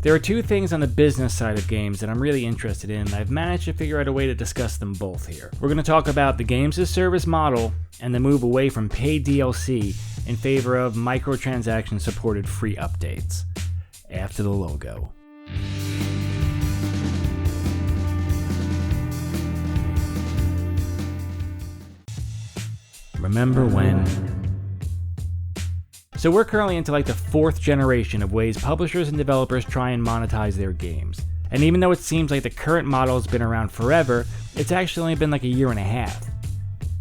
There are two things on the business side of games that I'm really interested in, and I've managed to figure out a way to discuss them both here. We're going to talk about the games as service model and the move away from paid DLC in favor of microtransaction supported free updates. After the logo. Remember when? So we're currently into like the 4th generation of ways publishers and developers try and monetize their games. And even though it seems like the current model has been around forever, it's actually only been like a year and a half.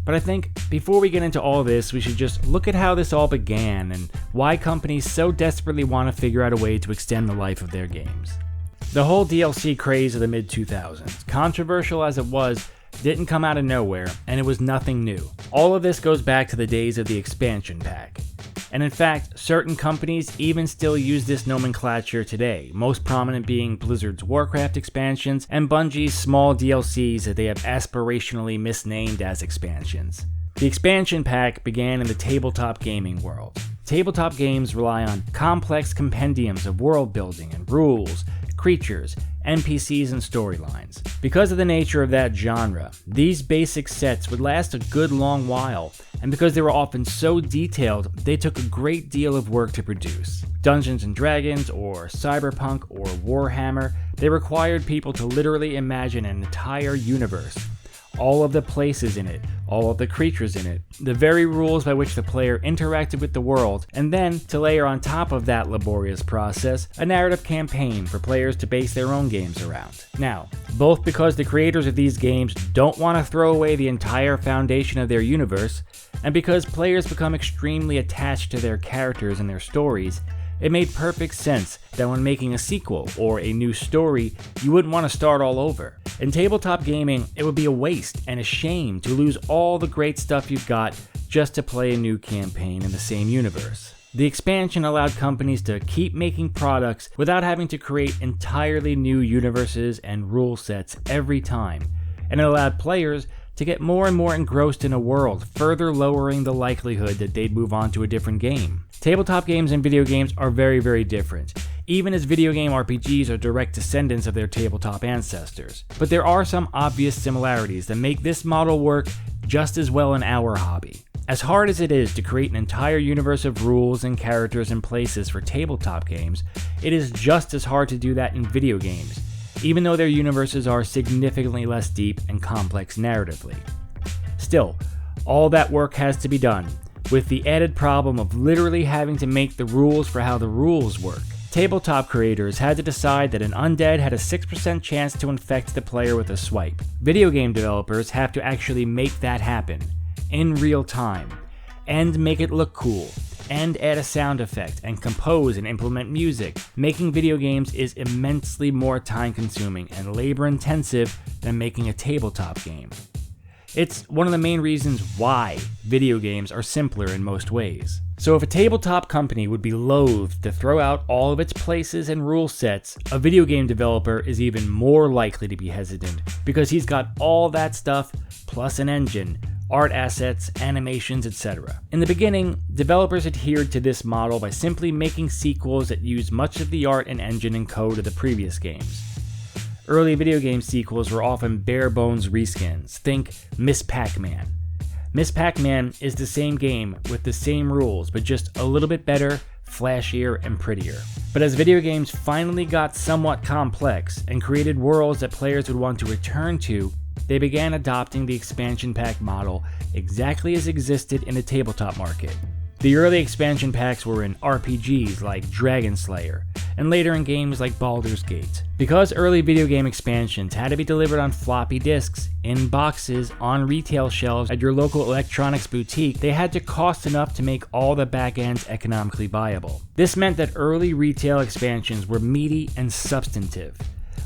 But I think before we get into all this, we should just look at how this all began and why companies so desperately want to figure out a way to extend the life of their games. The whole DLC craze of the mid-2000s, controversial as it was, didn't come out of nowhere, and it was nothing new. All of this goes back to the days of the expansion pack. And in fact, certain companies even still use this nomenclature today, most prominent being Blizzard's Warcraft expansions and Bungie's small DLCs that they have aspirationally misnamed as expansions. The expansion pack began in the tabletop gaming world. Tabletop games rely on complex compendiums of world building and rules, creatures, NPCs, and storylines. Because of the nature of that genre, these basic sets would last a good long while, and because they were often so detailed, they took a great deal of work to produce. Dungeons & Dragons, or Cyberpunk, or Warhammer, they required people to literally imagine an entire universe. All of the places in it, all of the creatures in it, the very rules by which the player interacted with the world, and then, to layer on top of that laborious process, a narrative campaign for players to base their own games around. Now, both because the creators of these games don't want to throw away the entire foundation of their universe, and because players become extremely attached to their characters and their stories, it made perfect sense that when making a sequel or a new story, you wouldn't want to start all over. In tabletop gaming, it would be a waste and a shame to lose all the great stuff you've got just to play a new campaign in the same universe. The expansion allowed companies to keep making products without having to create entirely new universes and rule sets every time, and it allowed players to get more and more engrossed in a world, further lowering the likelihood that they'd move on to a different game. Tabletop games and video games are very, very different, even as video game RPGs are direct descendants of their tabletop ancestors. But there are some obvious similarities that make this model work just as well in our hobby. As hard as it is to create an entire universe of rules and characters and places for tabletop games, it is just as hard to do that in video games, even though their universes are significantly less deep and complex narratively. Still, all that work has to be done, with the added problem of literally having to make the rules for how the rules work. Tabletop creators had to decide that an undead had a 6% chance to infect the player with a swipe. Video game developers have to actually make that happen, in real time, and make it look cool, and add a sound effect, and compose and implement music. Making video games is immensely more time-consuming and labor-intensive than making a tabletop game. It's one of the main reasons why video games are simpler in most ways. So if a tabletop company would be loath to throw out all of its places and rule sets, a video game developer is even more likely to be hesitant because he's got all that stuff plus an engine, art assets, animations, etc. In the beginning, developers adhered to this model by simply making sequels that used much of the art and engine and code of the previous games. Early video game sequels were often bare-bones reskins. Think Miss Pac-Man. Miss Pac-Man is the same game with the same rules, but just a little bit better, flashier, and prettier. But as video games finally got somewhat complex and created worlds that players would want to return to, they began adopting the expansion pack model exactly as existed in the tabletop market. The early expansion packs were in RPGs like Dragon Slayer, and later in games like Baldur's Gate. Because early video game expansions had to be delivered on floppy disks, in boxes, on retail shelves at your local electronics boutique, they had to cost enough to make all the back ends economically viable. This meant that early retail expansions were meaty and substantive.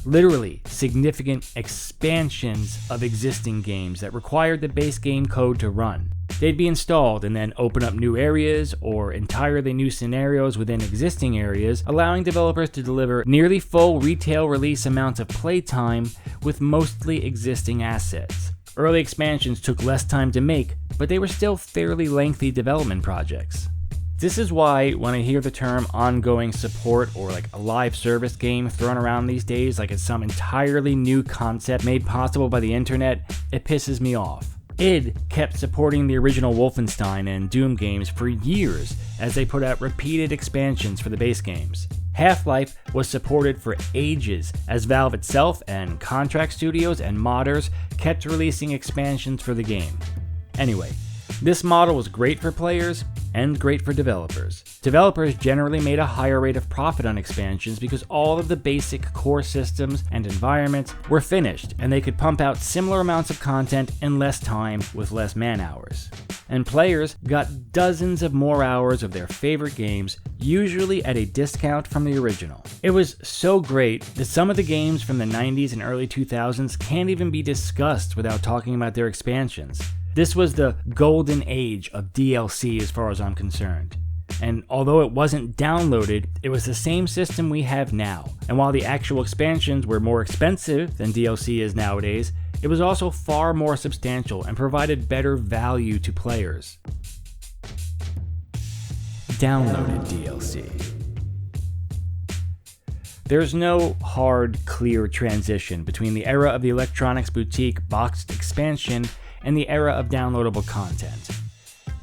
Literally, significant expansions of existing games that required the base game code to run. They'd be installed and then open up new areas or entirely new scenarios within existing areas, allowing developers to deliver nearly full retail release amounts of playtime with mostly existing assets. Early expansions took less time to make, but they were still fairly lengthy development projects. This is why when I hear the term ongoing support or like a live service game thrown around these days like it's some entirely new concept made possible by the internet, it pisses me off. id kept supporting the original Wolfenstein and Doom games for years as they put out repeated expansions for the base games. Half-Life was supported for ages as Valve itself and contract studios and modders kept releasing expansions for the game. Anyway, this model was great for players and great for developers. Developers generally made a higher rate of profit on expansions because all of the basic core systems and environments were finished and they could pump out similar amounts of content in less time with less man-hours. And players got dozens of more hours of their favorite games, usually at a discount from the original. It was so great that some of the games from the 90s and early 2000s can't even be discussed without talking about their expansions. This was the golden age of DLC as far as I'm concerned. And although it wasn't downloaded, it was the same system we have now. And while the actual expansions were more expensive than DLC is nowadays, it was also far more substantial and provided better value to players. Downloaded DLC. There's no hard, clear transition between the era of the electronics boutique boxed expansion and the era of downloadable content.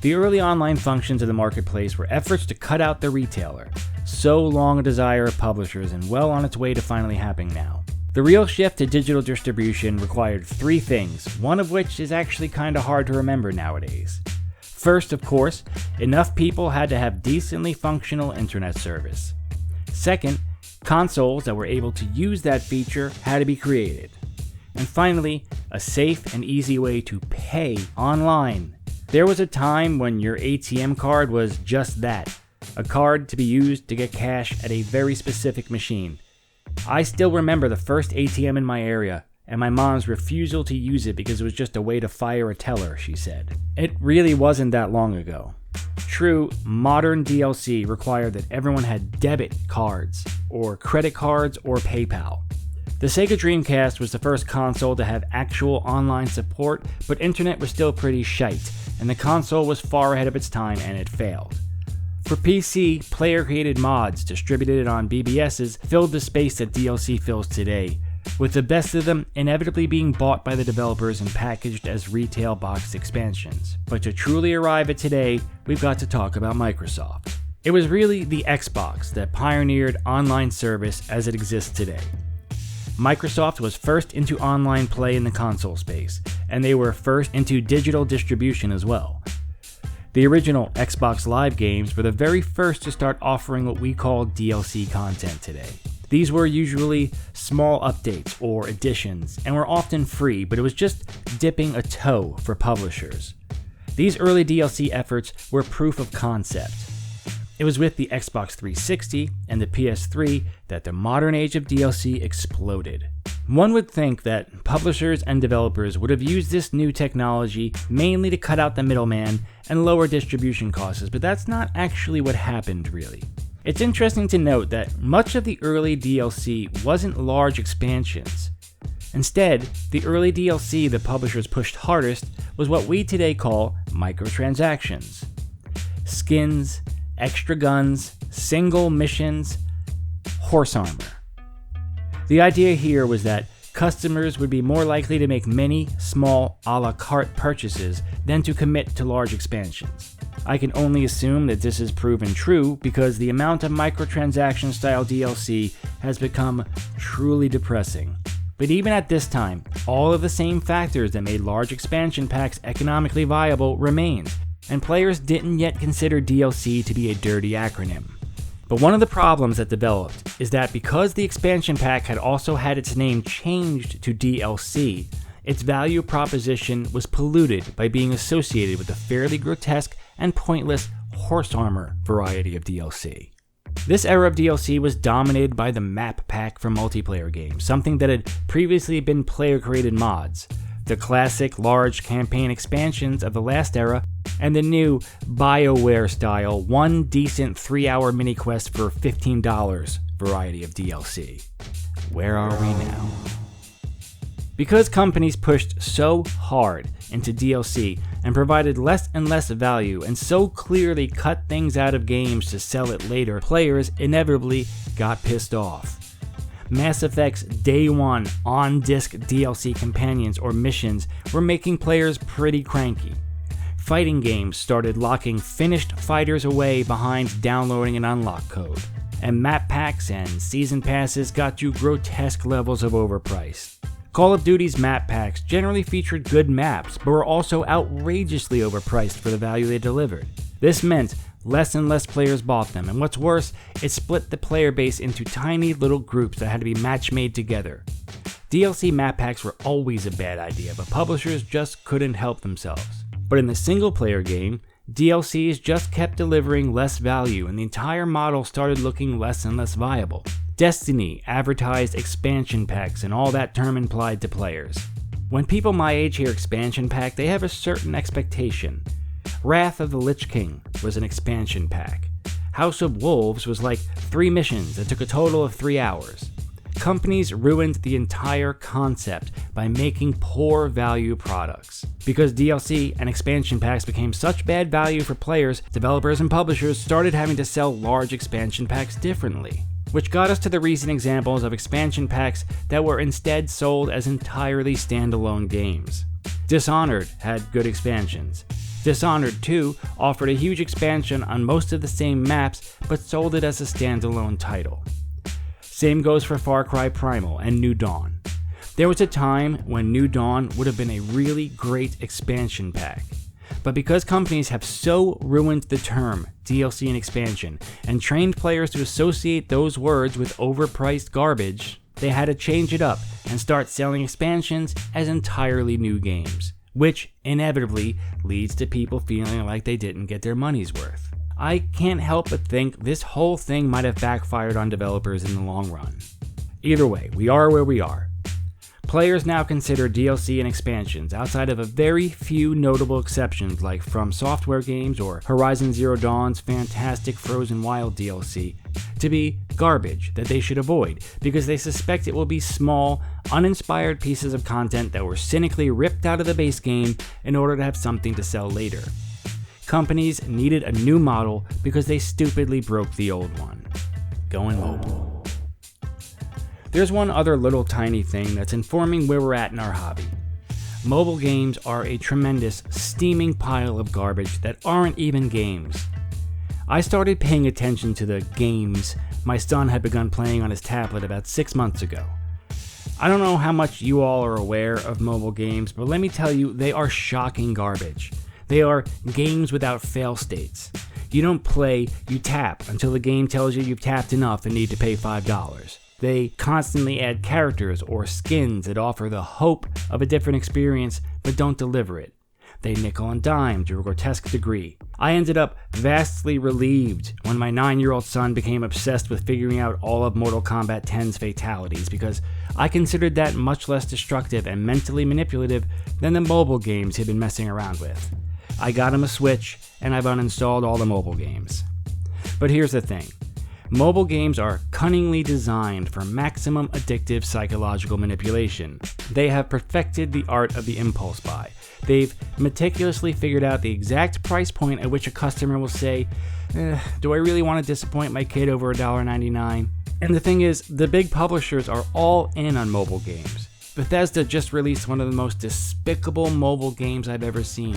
The early online functions of the marketplace were efforts to cut out the retailer, so long a desire of publishers and well on its way to finally happening now. The real shift to digital distribution required three things, one of which is actually kinda hard to remember nowadays. First, of course, enough people had to have decently functional internet service. Second, consoles that were able to use that feature had to be created. And finally, a safe and easy way to pay online. There was a time when your ATM card was just that, a card to be used to get cash at a very specific machine. I still remember the first ATM in my area, and my mom's refusal to use it because it was just a way to fire a teller, she said. It really wasn't that long ago. True, modern DLC required that everyone had debit cards, or credit cards, or PayPal. The Sega Dreamcast was the first console to have actual online support, but internet was still pretty shite, and the console was far ahead of its time and it failed. For PC, player-created mods distributed on BBSs filled the space that DLC fills today, with the best of them inevitably being bought by the developers and packaged as retail boxed expansions. But to truly arrive at today, we've got to talk about Microsoft. It was really the Xbox that pioneered online service as it exists today. Microsoft was first into online play in the console space, and they were first into digital distribution as well. The original Xbox Live games were the very first to start offering what we call DLC content today. These were usually small updates or additions, and were often free, but it was just dipping a toe for publishers. These early DLC efforts were proof of concept. It was with the Xbox 360 and the PS3 that the modern age of DLC exploded. One would think that publishers and developers would have used this new technology mainly to cut out the middleman and lower distribution costs, but that's not actually what happened, really. It's interesting to note that much of the early DLC wasn't large expansions. Instead, the early DLC the publishers pushed hardest was what we today call microtransactions. Skins, extra guns, single missions, horse armor. The idea here was that customers would be more likely to make many small a la carte purchases than to commit to large expansions. I can only assume that this is proven true because the amount of microtransaction style DLC has become truly depressing. But even at this time, all of the same factors that made large expansion packs economically viable remained, and players didn't yet consider DLC to be a dirty acronym. But one of the problems that developed is that because the expansion pack had also had its name changed to DLC, its value proposition was polluted by being associated with the fairly grotesque and pointless horse armor variety of DLC. This era of DLC was dominated by the map pack for multiplayer games, something that had previously been player-created mods, the classic large campaign expansions of the last era, and the new BioWare-style one decent 3-hour mini-quest for $15 variety of DLC. Where are we now? Because companies pushed so hard into DLC and provided less and less value and so clearly cut things out of games to sell it later, players inevitably got pissed off. Mass Effect's Day 1 on-disc DLC companions or missions were making players pretty cranky. Fighting games started locking finished fighters away behind downloading an unlock code, and map packs and season passes got to grotesque levels of overpriced. Call of Duty's map packs generally featured good maps, but were also outrageously overpriced for the value they delivered. This meant less and less players bought them, and what's worse, it split the player base into tiny little groups that had to be match-made together. DLC map packs were always a bad idea, but publishers just couldn't help themselves. But in the single-player game, DLCs just kept delivering less value, and the entire model started looking less and less viable. Destiny advertised expansion packs, and all that term implied to players. When people my age hear expansion pack, they have a certain expectation. Wrath of the Lich King was an expansion pack. House of Wolves was like 3 missions that took a total of 3 hours. Companies ruined the entire concept by making poor value products. Because DLC and expansion packs became such bad value for players, developers and publishers started having to sell large expansion packs differently. Which got us to the recent examples of expansion packs that were instead sold as entirely standalone games. Dishonored had good expansions. Dishonored 2 offered a huge expansion on most of the same maps, but sold it as a standalone title. Same goes for Far Cry Primal and New Dawn. There was a time when New Dawn would have been a really great expansion pack. But because companies have so ruined the term DLC and expansion and trained players to associate those words with overpriced garbage, they had to change it up and start selling expansions as entirely new games, which inevitably leads to people feeling like they didn't get their money's worth. I can't help but think this whole thing might have backfired on developers in the long run. Either way, we are where we are. Players now consider DLC and expansions, outside of a very few notable exceptions like From Software games or Horizon Zero Dawn's fantastic Frozen Wild DLC, to be garbage that they should avoid because they suspect it will be small, uninspired pieces of content that were cynically ripped out of the base game in order to have something to sell later. Companies needed a new model because they stupidly broke the old one. Going mobile. There's one other little tiny thing that's informing where we're at in our hobby. Mobile games are a tremendous, steaming pile of garbage that aren't even games. I started paying attention to the games my son had begun playing on his tablet about 6 months ago. I don't know how much you all are aware of mobile games, but let me tell you, they are shocking garbage. They are games without fail states. You don't play, you tap until the game tells you you've tapped enough and need to pay $5. They constantly add characters or skins that offer the hope of a different experience but don't deliver it. They nickel and dime to a grotesque degree. I ended up vastly relieved when my 9-year-old son became obsessed with figuring out all of Mortal Kombat 10's fatalities because I considered that much less destructive and mentally manipulative than the mobile games he'd been messing around with. I got him a Switch and I've uninstalled all the mobile games. But here's the thing. Mobile games are cunningly designed for maximum addictive psychological manipulation. They have perfected the art of the impulse buy. They've meticulously figured out the exact price point at which a customer will say, do I really want to disappoint my kid over $1.99? And the thing is, the big publishers are all in on mobile games. Bethesda just released one of the most despicable mobile games I've ever seen.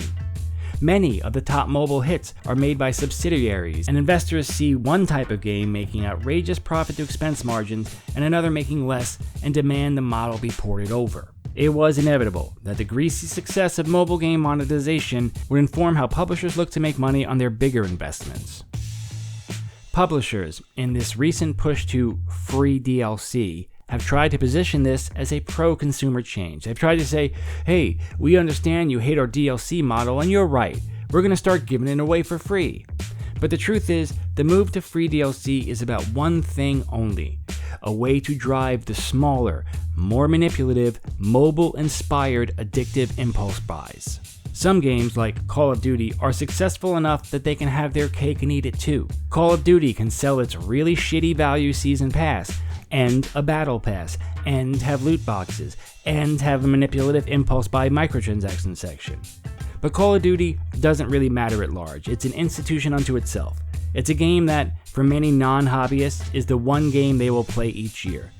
Many of the top mobile hits are made by subsidiaries, and investors see one type of game making outrageous profit-to-expense margins and another making less and demand the model be ported over. It was inevitable that the greasy success of mobile game monetization would inform how publishers look to make money on their bigger investments. Publishers, in this recent push to free DLC, have tried to position this as a pro-consumer change. They've tried to say, hey, we understand you hate our DLC model, and you're right. We're going to start giving it away for free. But the truth is, the move to free DLC is about one thing only: a way to drive the smaller, more manipulative, mobile-inspired addictive impulse buys. Some games, like Call of Duty, are successful enough that they can have their cake and eat it too. Call of Duty can sell its really shitty value season pass, and a battle pass, and have loot boxes, and have a manipulative impulse buy microtransaction section. But Call of Duty doesn't really matter at large. It's an institution unto itself. It's a game that, for many non-hobbyists, is the one game they will play each year.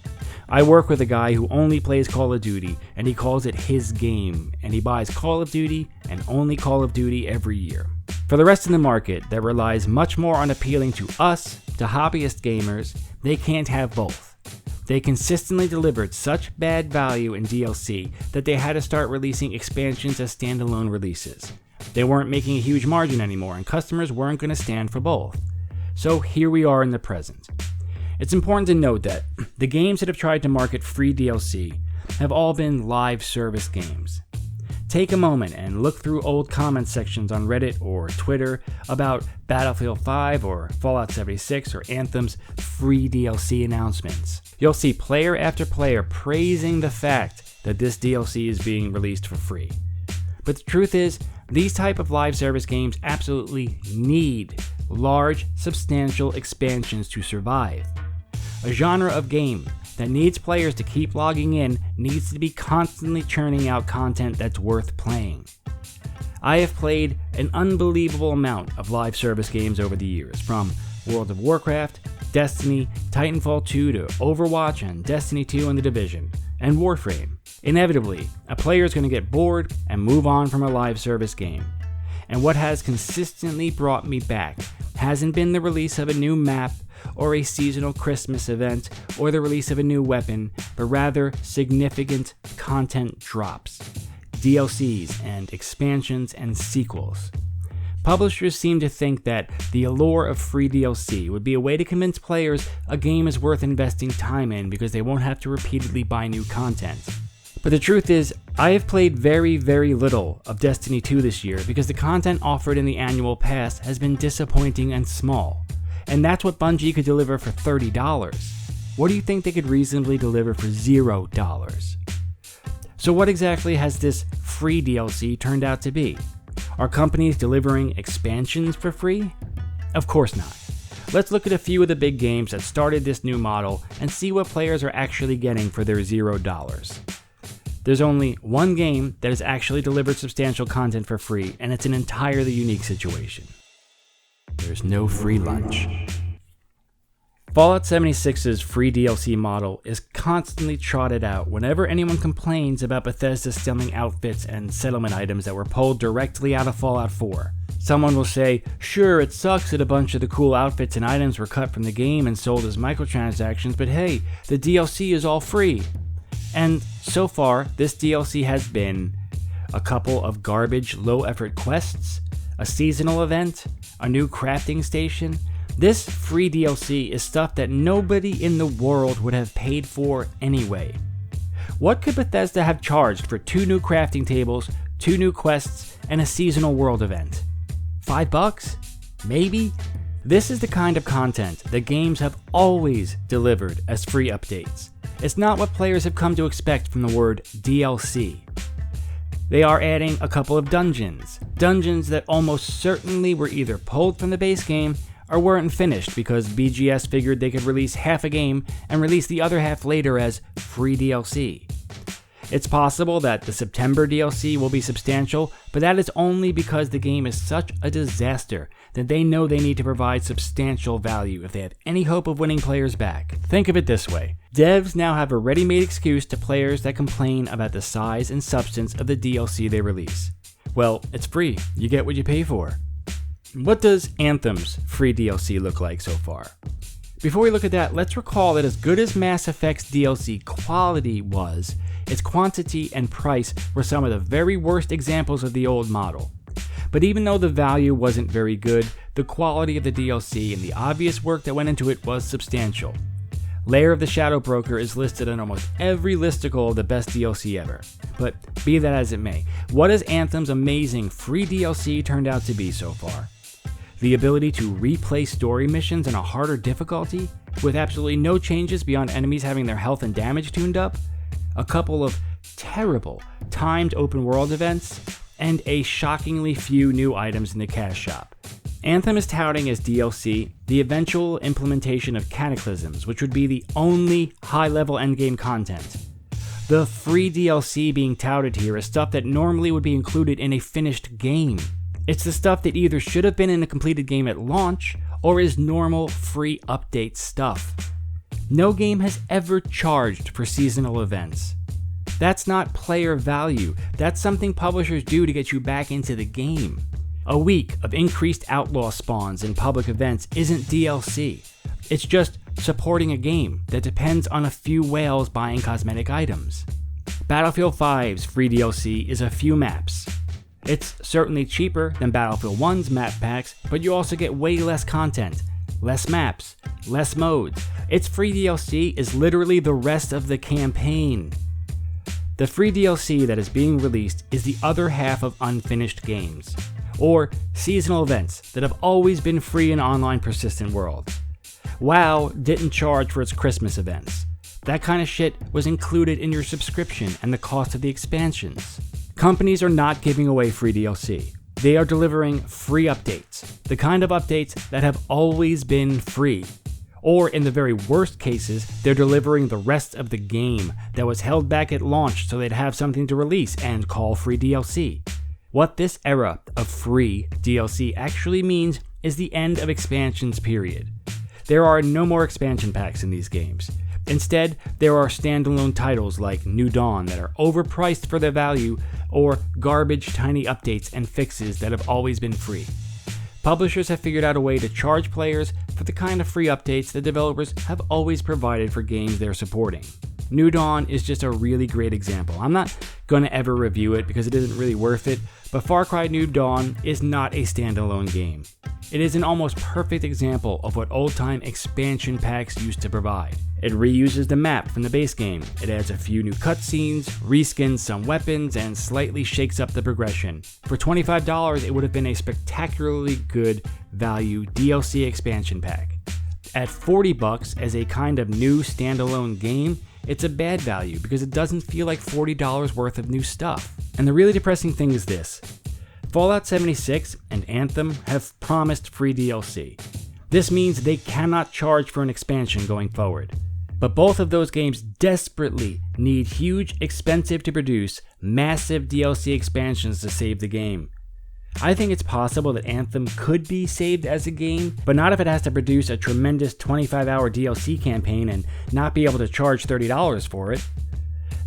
I work with a guy who only plays Call of Duty, and he calls it his game, and he buys Call of Duty and only Call of Duty every year. For the rest of the market that relies much more on appealing to us, to hobbyist gamers, they can't have both. They consistently delivered such bad value in DLC that they had to start releasing expansions as standalone releases. They weren't making a huge margin anymore, and customers weren't going to stand for both. So here we are in the present. It's important to note that the games that have tried to market free DLC have all been live service games. Take a moment and look through old comment sections on Reddit or Twitter about Battlefield 5 or Fallout 76 or Anthem's free DLC announcements. You'll see player after player praising the fact that this DLC is being released for free. But the truth is, these type of live service games absolutely need large, substantial expansions to survive. A genre of game that needs players to keep logging in needs to be constantly churning out content that's worth playing. I have played an unbelievable amount of live service games over the years, from World of Warcraft, Destiny, Titanfall 2 to Overwatch and Destiny 2 and The Division, and Warframe. Inevitably, a player is going to get bored and move on from a live service game. And what has consistently brought me back hasn't been the release of a new map or a seasonal Christmas event or the release of a new weapon, but rather significant content drops, DLCs and expansions and sequels. Publishers seem to think that the allure of free DLC would be a way to convince players a game is worth investing time in because they won't have to repeatedly buy new content. But the truth is, I have played very, very little of Destiny 2 this year because the content offered in the annual pass has been disappointing and small. And that's what Bungie could deliver for $30. What do you think they could reasonably deliver for $0? So what exactly has this free DLC turned out to be? Are companies delivering expansions for free? Of course not. Let's look at a few of the big games that started this new model and see what players are actually getting for their $0. There's only one game that has actually delivered substantial content for free, and it's an entirely unique situation. There's no free lunch. Fallout 76's free DLC model is constantly trotted out whenever anyone complains about Bethesda selling outfits and settlement items that were pulled directly out of Fallout 4. Someone will say, sure, it sucks that a bunch of the cool outfits and items were cut from the game and sold as microtransactions, but hey, the DLC is all free. And so far, this DLC has been a couple of garbage, low-effort quests, a seasonal event, a new crafting station. This free DLC is stuff that nobody in the world would have paid for anyway. What could Bethesda have charged for 2 new crafting tables, 2 new quests, and a seasonal world event? $5? Maybe? This is the kind of content that games have always delivered as free updates. It's not what players have come to expect from the word DLC. They are adding a couple of dungeons that almost certainly were either pulled from the base game or weren't finished because BGS figured they could release half a game and release the other half later as free DLC. It's possible that the September DLC will be substantial, but that is only because the game is such a disaster that they know they need to provide substantial value if they have any hope of winning players back. Think of it this way. Devs now have a ready-made excuse to players that complain about the size and substance of the DLC they release. Well, it's free. You get what you pay for. What does Anthem's free DLC look like so far? Before we look at that, let's recall that as good as Mass Effect's DLC quality was, its quantity and price were some of the very worst examples of the old model. But even though the value wasn't very good, the quality of the DLC and the obvious work that went into it was substantial. Lair of the Shadow Broker is listed on almost every listicle of the best DLC ever. But be that as it may, what has Anthem's amazing free DLC turned out to be so far? The ability to replay story missions in a harder difficulty, with absolutely no changes beyond enemies having their health and damage tuned up, a couple of terrible timed open world events, and a shockingly few new items in the cash shop. Anthem is touting as DLC the eventual implementation of Cataclysms, which would be the only high-level endgame content. The free DLC being touted here is stuff that normally would be included in a finished game. It's the stuff that either should have been in a completed game at launch, or is normal free update stuff. No game has ever charged for seasonal events. That's not player value, that's something publishers do to get you back into the game. A week of increased outlaw spawns and public events isn't DLC. It's just supporting a game that depends on a few whales buying cosmetic items. Battlefield 5's free DLC is a few maps. It's certainly cheaper than Battlefield 1's map packs, but you also get way less content, less maps, less modes. Its free DLC is literally the rest of the campaign. The free DLC that is being released is the other half of unfinished games, or seasonal events that have always been free in online persistent worlds. WoW didn't charge for its Christmas events. That kind of shit was included in your subscription and the cost of the expansions. Companies are not giving away free DLC. They are delivering free updates, the kind of updates that have always been free. Or in the very worst cases, they're delivering the rest of the game that was held back at launch so they'd have something to release and call free DLC. What this era of free DLC actually means is the end of expansions, period. There are no more expansion packs in these games. Instead, there are standalone titles like New Dawn that are overpriced for their value, or garbage tiny updates and fixes that have always been free. Publishers have figured out a way to charge players for the kind of free updates that developers have always provided for games they're supporting. New Dawn is just a really great example. I'm not going to ever review it because it isn't really worth it, but Far Cry New Dawn is not a standalone game. It is an almost perfect example of what old-time expansion packs used to provide. It reuses the map from the base game, it adds a few new cutscenes, reskins some weapons, and slightly shakes up the progression. For $25, it would have been a spectacularly good value DLC expansion pack. At $40 as a kind of new standalone game, it's a bad value because it doesn't feel like $40 worth of new stuff. And the really depressing thing is this. Fallout 76 and Anthem have promised free DLC. This means they cannot charge for an expansion going forward. But both of those games desperately need huge, expensive to produce, massive DLC expansions to save the game. I think it's possible that Anthem could be saved as a game, but not if it has to produce a tremendous 25-hour DLC campaign and not be able to charge $30 for it.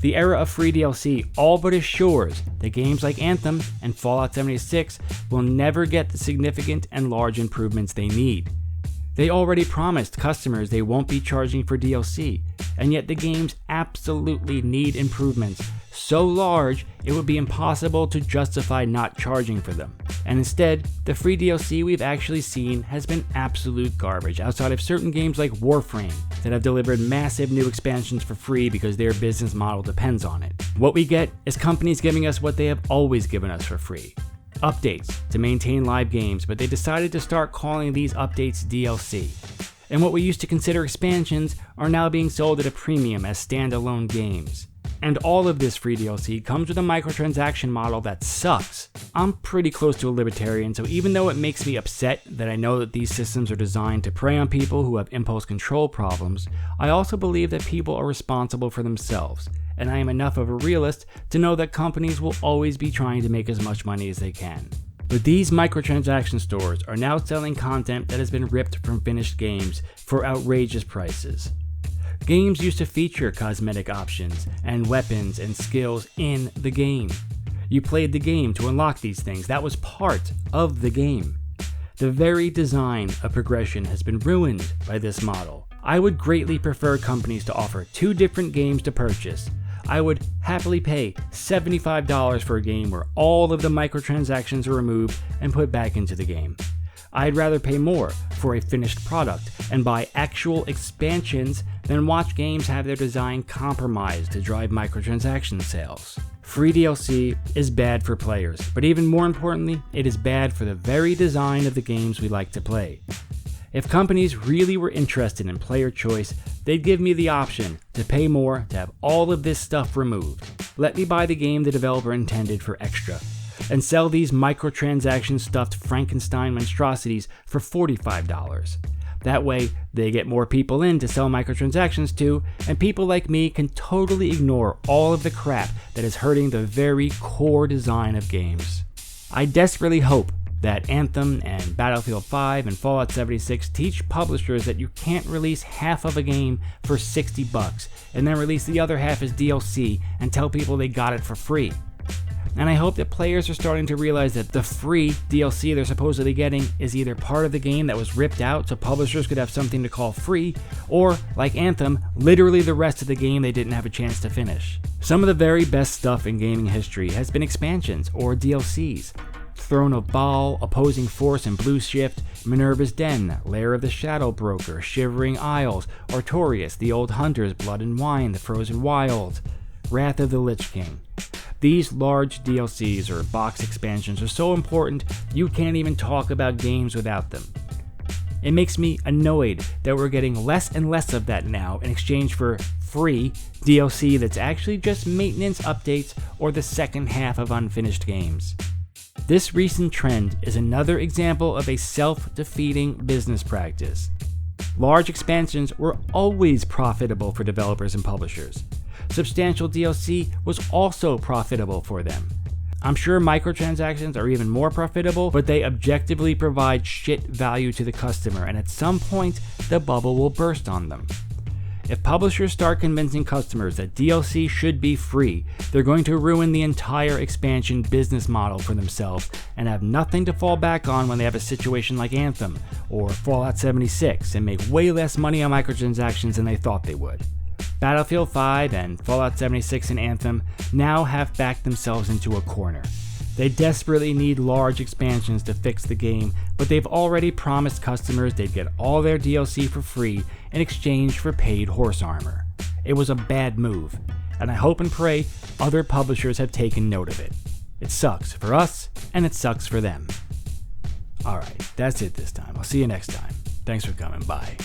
The era of free DLC all but assures that games like Anthem and Fallout 76 will never get the significant and large improvements they need. They already promised customers they won't be charging for DLC, and yet the games absolutely need improvements so large it would be impossible to justify not charging for them. And instead, the free DLC we've actually seen has been absolute garbage outside of certain games like Warframe that have delivered massive new expansions for free because their business model depends on it. What we get is companies giving us what they have always given us for free. Updates to maintain live games, but they decided to start calling these updates DLC. And what we used to consider expansions are now being sold at a premium as standalone games. And all of this free DLC comes with a microtransaction model that sucks. I'm pretty close to a libertarian, so even though it makes me upset that I know that these systems are designed to prey on people who have impulse control problems, I also believe that people are responsible for themselves, and I am enough of a realist to know that companies will always be trying to make as much money as they can. But these microtransaction stores are now selling content that has been ripped from finished games for outrageous prices. Games used to feature cosmetic options and weapons and skills in the game. You played the game to unlock these things. That was part of the game. The very design of progression has been ruined by this model. I would greatly prefer companies to offer two different games to purchase. I would happily pay $75 for a game where all of the microtransactions are removed and put back into the game. I'd rather pay more for a finished product and buy actual expansions than watch games have their design compromised to drive microtransaction sales. Free DLC is bad for players, but even more importantly, it is bad for the very design of the games we like to play. If companies really were interested in player choice, they'd give me the option to pay more to have all of this stuff removed. Let me buy the game the developer intended for extra. and sell these microtransaction stuffed Frankenstein monstrosities for $45. That way, they get more people in to sell microtransactions to, and people like me can totally ignore all of the crap that is hurting the very core design of games. I desperately hope that Anthem and Battlefield 5 and Fallout 76 teach publishers that you can't release half of a game for $60 and then release the other half as DLC and tell people they got it for free. And I hope that players are starting to realize that the free DLC they're supposedly getting is either part of the game that was ripped out so publishers could have something to call free, or, like Anthem, literally the rest of the game they didn't have a chance to finish. Some of the very best stuff in gaming history has been expansions or DLCs. Throne of Baal, Opposing Force and Blue Shift, Minerva's Den, Lair of the Shadow Broker, Shivering Isles, Artorias, The Old Hunters, Blood and Wine, The Frozen Wilds, Wrath of the Lich King. These large DLCs or box expansions are so important you can't even talk about games without them. It makes me annoyed that we're getting less and less of that now in exchange for free DLC that's actually just maintenance updates or the second half of unfinished games. This recent trend is another example of a self-defeating business practice. Large expansions were always profitable for developers and publishers. Substantial DLC was also profitable for them. I'm sure microtransactions are even more profitable, but they objectively provide shit value to the customer, and at some point, the bubble will burst on them. If publishers start convincing customers that DLC should be free, they're going to ruin the entire expansion business model for themselves and have nothing to fall back on when they have a situation like Anthem or Fallout 76 and make way less money on microtransactions than they thought they would. Battlefield 5 and Fallout 76 and Anthem now have backed themselves into a corner. They desperately need large expansions to fix the game, but they've already promised customers they'd get all their DLC for free in exchange for paid horse armor. It was a bad move, and I hope and pray other publishers have taken note of it. It sucks for us, and it sucks for them. Alright, that's it this time. I'll see you next time. Thanks for coming by.